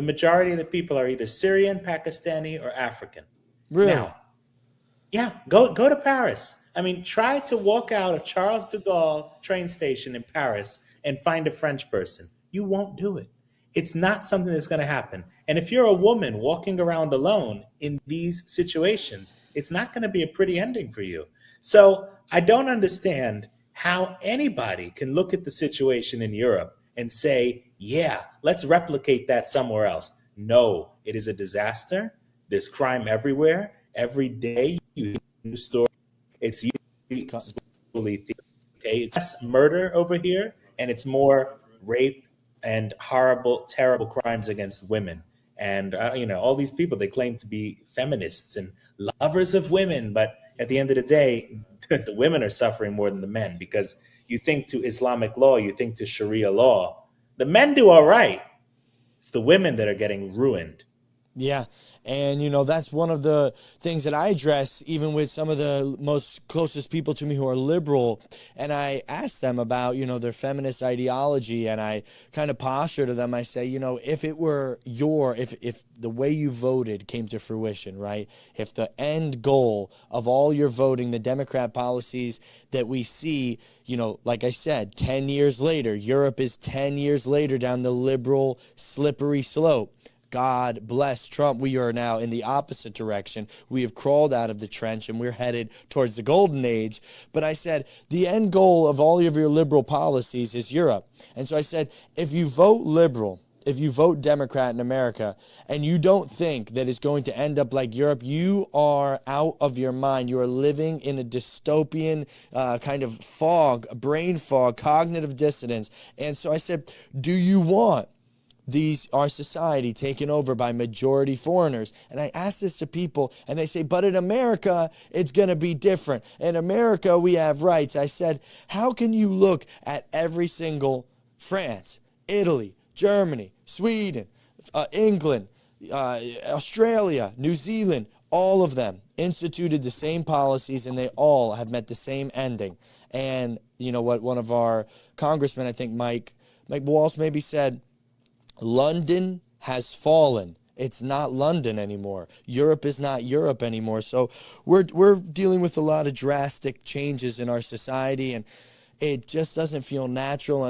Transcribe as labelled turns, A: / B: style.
A: The majority of the people are either Syrian, Pakistani, or African.
B: Really?
A: Now, yeah, go to Paris. I mean, try to walk out of Charles de Gaulle train station in Paris and find a French person. You won't do it. It's not something that's going to happen. And if you're a woman walking around alone in these situations, it's not going to be a pretty ending for you. So I don't understand how anybody can look at the situation in Europe and say, yeah, let's replicate that somewhere else. No, it is a disaster. There's crime everywhere. Every day you hear a news story. It's usually okay. It's less murder over here, and it's more rape and horrible, terrible crimes against women. And all these people, they claim to be feminists and lovers of women, but at the end of the day, the women are suffering more than the men because you think to Islamic law, you think to Sharia law. The men do all right. It's the women that are getting ruined.
B: Yeah. And, that's one of the things that I address, even with some of the most closest people to me who are liberal. And I ask them about, their feminist ideology. And I kind of posture to them, I say, if it were if the way you voted came to fruition, right? If the end goal of all your voting, the Democrat policies that we see, like I said, 10 years later, Europe is 10 years later down the liberal slippery slope. God bless Trump. We are now in the opposite direction. We have crawled out of the trench and we're headed towards the golden age. But I said, the end goal of all of your liberal policies is Europe. And so I said, if you vote liberal, if you vote Democrat in America, and you don't think that it's going to end up like Europe, you are out of your mind. You are living in a dystopian kind of fog, brain fog, cognitive dissonance. And so I said, do you want our society taken over by majority foreigners? And I ask this to people and they say, but in America, it's going to be different. In America, we have rights. I said, how can you look at every single France, Italy, Germany, Sweden, England, Australia, New Zealand, all of them instituted the same policies and they all have met the same ending. And you know what, one of our congressmen, I think Mike Walsh maybe said, London has fallen. It's not London anymore. Europe is not Europe anymore. So we're dealing with a lot of drastic changes in our society, and it just doesn't feel natural.